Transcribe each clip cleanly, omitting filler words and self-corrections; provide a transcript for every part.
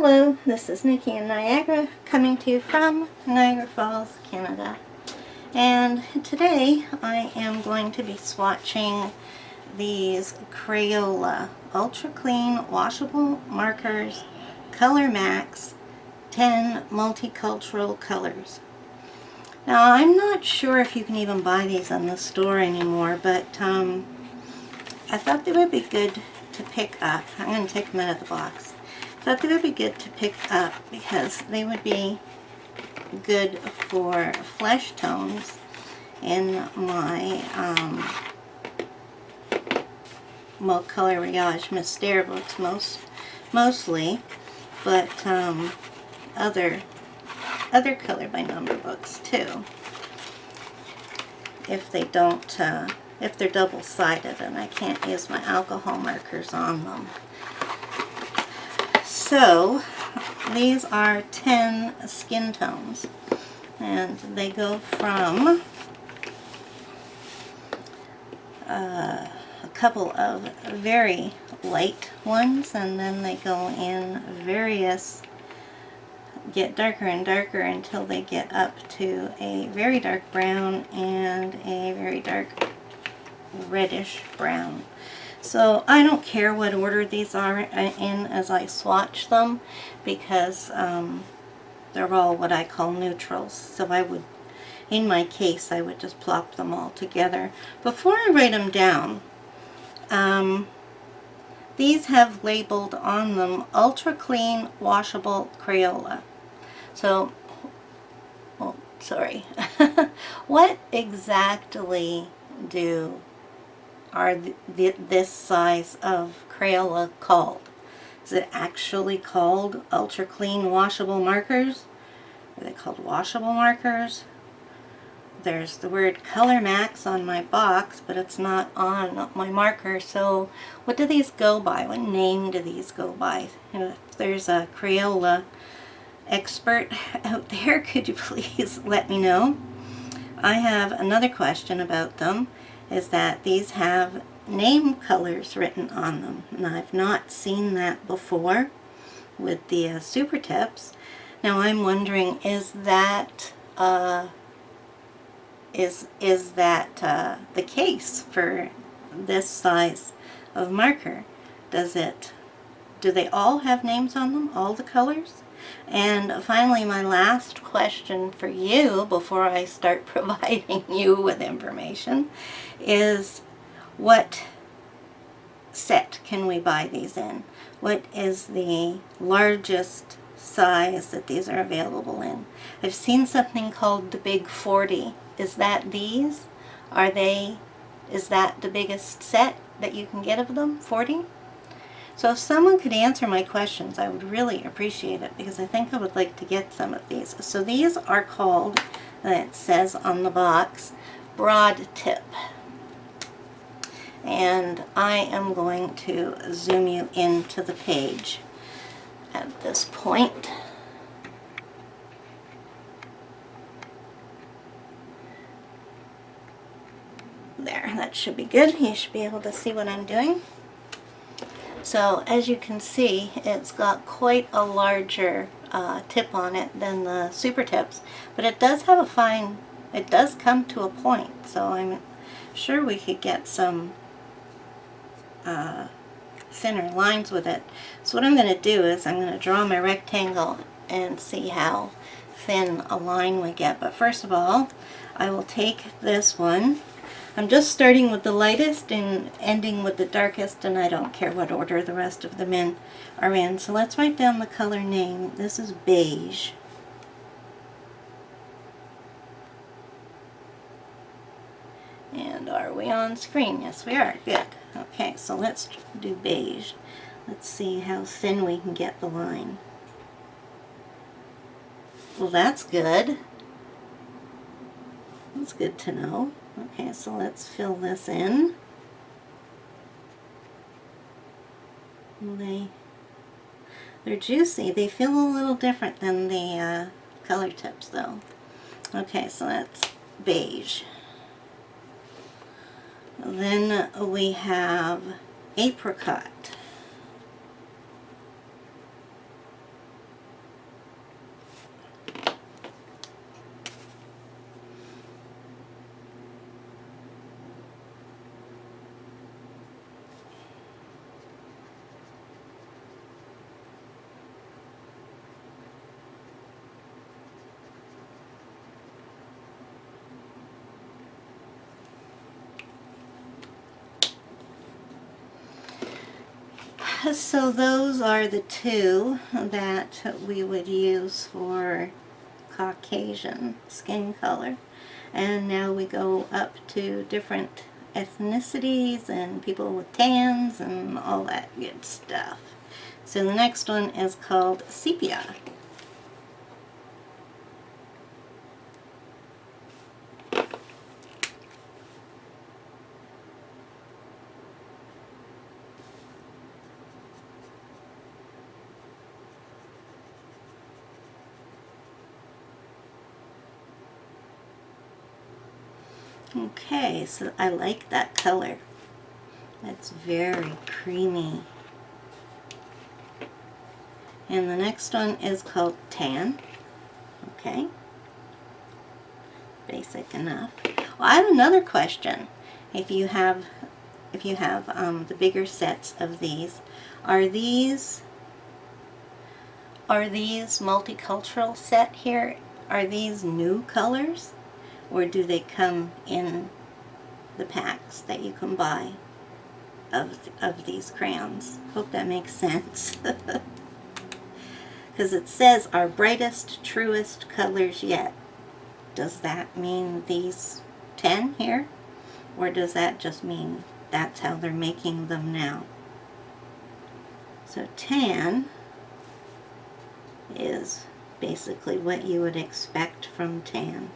Hello, this is Nikki in Niagara, coming to you from Niagara Falls, Canada. And today I am going to be swatching these Crayola Ultra Clean Washable Markers Color Max 10 Multicultural Colors. Now I'm not sure if you can even buy these in the store anymore, but I thought they would be good to pick up. I'm going to take them out of the box. I thought they would be good to pick up because they would be good for flesh tones in my Coloriage Mystère books mostly, but other color by number books too. If they don't, if they're double-sided and I can't use my alcohol markers on them. So these are 10 skin tones, and they go from a couple of very light ones, and then they go in various, get darker and darker until they get up to a very dark brown and a very dark reddish brown. So I don't care what order these are in as I swatch them, because they're all what I call neutrals. So I would, in my case, I would just plop them all together. Before I write them down, these have labeled on them Ultra Clean Washable Crayola. So, oh, sorry. What exactly are this size of Crayola called? Is it actually called Ultra Clean Washable Markers? Are they called washable markers? There's the word Color Max on my box, but it's not on my marker. So what do these go by? What name do these go by? And if there's a Crayola expert out there, could you please let me know? I have another question about them, is that these have name colors written on them, and I've not seen that before with the super tips. Now I'm wondering, is that the case for this size of marker? Do they all have names on them, all the colors? And finally, my last question for you before I start providing you with information is, what set can we buy these in? What is the largest size that these are available in? I've seen something called the Big 40. Is that these? Is that the biggest set that you can get of them? 40? So if someone could answer my questions, I would really appreciate it, because I think I would like to get some of these. So these are called, it says on the box, broad tip. And I am going to zoom you into the page at this point. There, that should be good. You should be able to see what I'm doing. So as you can see, it's got quite a larger tip on it than the super tips, but it does have a fine, it does come to a point, so I'm sure we could get some thinner lines with it. So what I'm going to do is I'm going to draw my rectangle and see how thin a line we get. But first of all, I will take this one. I'm just starting with the lightest and ending with the darkest, and I don't care what order the rest of them are in. So let's write down the color name. This is beige. And are we on screen? Yes, we are. Good. Okay, so let's do beige. Let's see how thin we can get the line. Well, that's good. That's good to know. Okay, so let's fill this in. They're juicy. They feel a little different than the color tips, though. Okay, so that's beige. Then we have apricot. so those are the two that we would use for Caucasian skin color. And now we go up to different ethnicities and people with tans and all that good stuff. So the next one is called sepia. Okay, so I like that color. It's very creamy. And the next one is called tan. Okay. Basic enough. Well, I have another question. If you have the bigger sets of these, are these multicultural set here? Are these new colors? Or do they come in the packs that you can buy of these crayons? Hope that makes sense. Because it says our brightest, truest colors yet. Does that mean these 10 here? Or does that just mean that's how they're making them now? So tan is basically what you would expect from tan.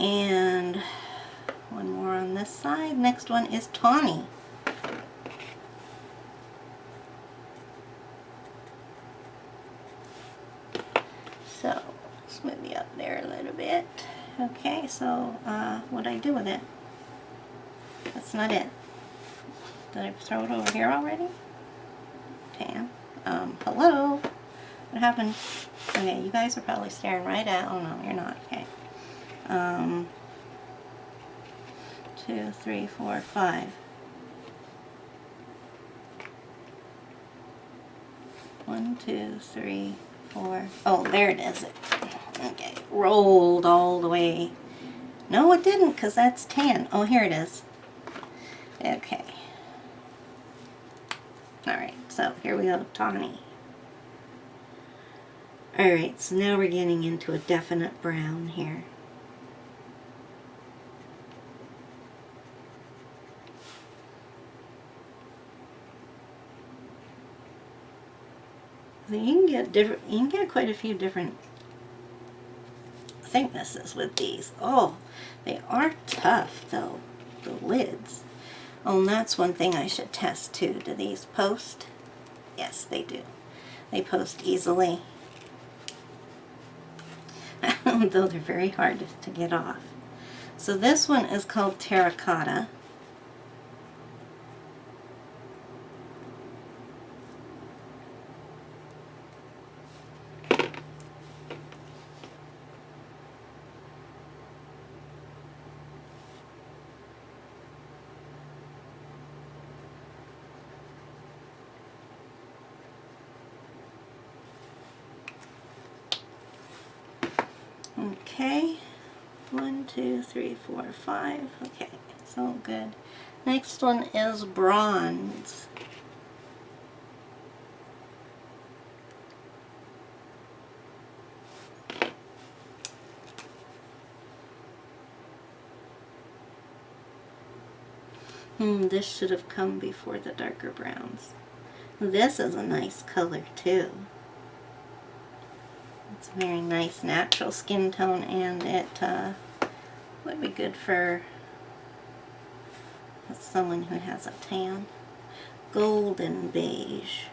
And one more on this side. Next one is tawny. So let's move you up there a little bit. Okay, so what do I do with it? That's not it. Did I throw it over here already? Tan. Hello? What happened? Okay, you guys are probably staring right at. Oh no, you're not. Okay. 2, 3, 4, 5. 1, 2, 3, 4. Oh, there it is. Okay, rolled all the way. No, it didn't, because that's tan. Oh, here it is. Okay. Alright, so here we go, tawny. Alright, so now we're getting into a definite brown here. So you can get quite a few different thicknesses with these. Oh, they are tough though, the lids. Oh, and that's one thing I should test too. Do these post? Yes, they do. They post easily. Though they're very hard to get off. So this one is called terracotta. Okay, 1, 2, 3, 4, 5. Okay, so good. Next one is bronze. This should have come before the darker browns. This is a nice color too. It's a very nice natural skin tone, and it would be good for someone who has a tan. Golden beige.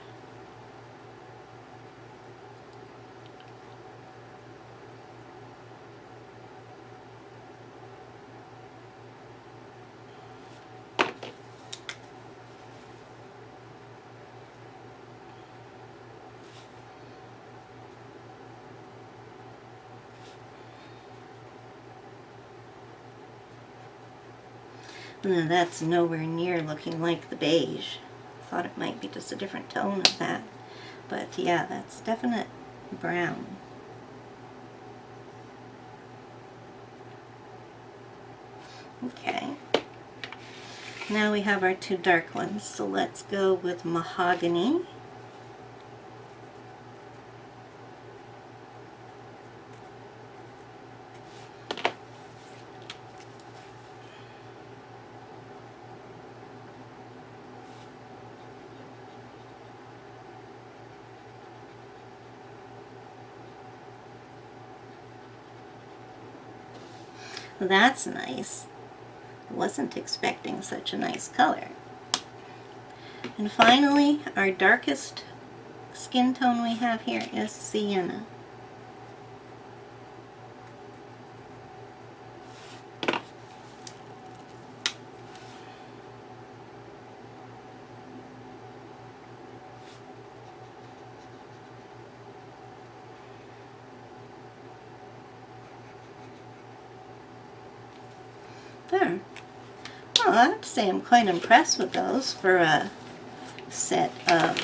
And that's nowhere near looking like the beige. Thought it might be just a different tone of that. But yeah, that's definite brown. Okay. Now we have our two dark ones, so let's go with mahogany. That's nice. Wasn't expecting such a nice color. And finally, our darkest skin tone we have here is sienna. There. Well, I have to say I'm quite impressed with those for a set of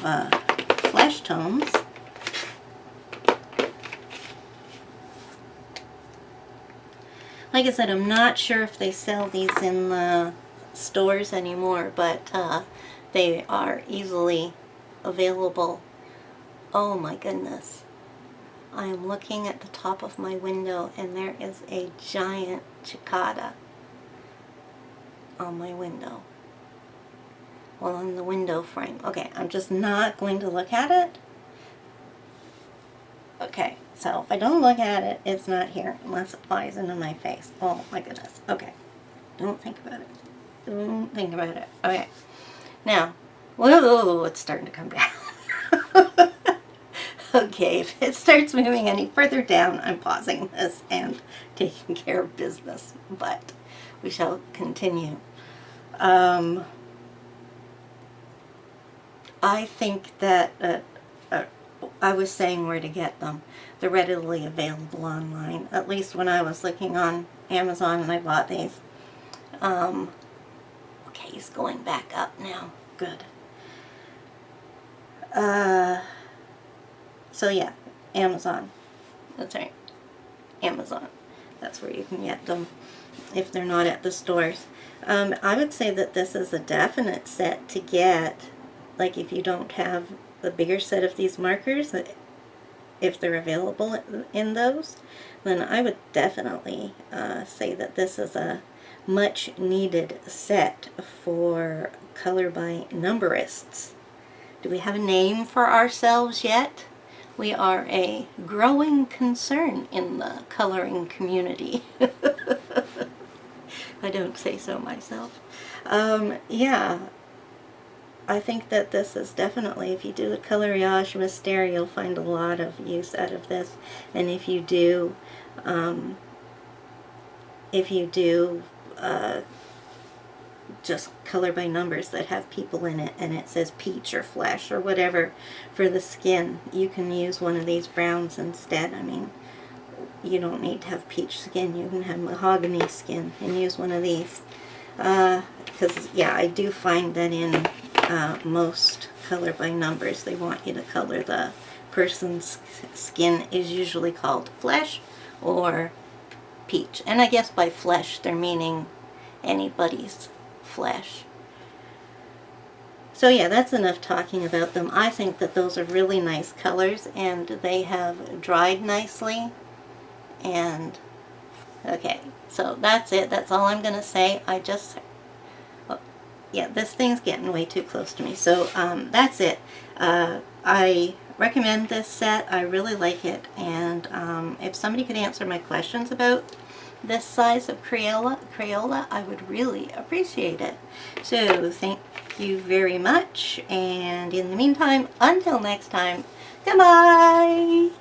flesh tones. Like I said, I'm not sure if they sell these in the stores anymore, but they are easily available. Oh my goodness. I am looking at the top of my window and there is a giant cicada on my window. Well, on the window frame. Okay, I'm just not going to look at it. Okay, so if I don't look at it, it's not here unless it flies into my face. Oh my goodness. Okay, don't think about it. Don't think about it. Okay, now, whoa, it's starting to come down. Okay, if it starts moving any further down, I'm pausing this and taking care of business, but we shall continue. I think that I was saying where to get them. They're readily available online. At least when I was looking on Amazon and I bought these. Okay, he's going back up now. Good. So yeah, Amazon. That's right. Amazon. That's where you can get them if they're not at the stores. I would say that this is a definite set to get. Like if you don't have the bigger set of these markers, if they're available in those, then I would definitely say that this is a much needed set for color by numberists. Do we have a name for ourselves yet? We are a growing concern in the coloring community. I don't say so myself. Yeah. I think that this is definitely, if you do the coloriage mystère, you'll find a lot of use out of this. And if you do just color by numbers that have people in it and it says peach or flesh or whatever for the skin, you can use one of these browns instead. I mean, you don't need to have peach skin, you can have mahogany skin and use one of these. Because, yeah, I do find that in most color by numbers, they want you to color the person's skin is usually called flesh or peach. And I guess by flesh, they're meaning anybody's flesh. So yeah, that's enough talking about them. I think that those are really nice colors and they have dried nicely. And okay, so that's it. That's all I'm going to say. Yeah, this thing's getting way too close to me. So that's it. I recommend this set. I really like it. And if somebody could answer my questions about this size of Crayola, I would really appreciate it. So thank you very much. And in the meantime, until next time, goodbye!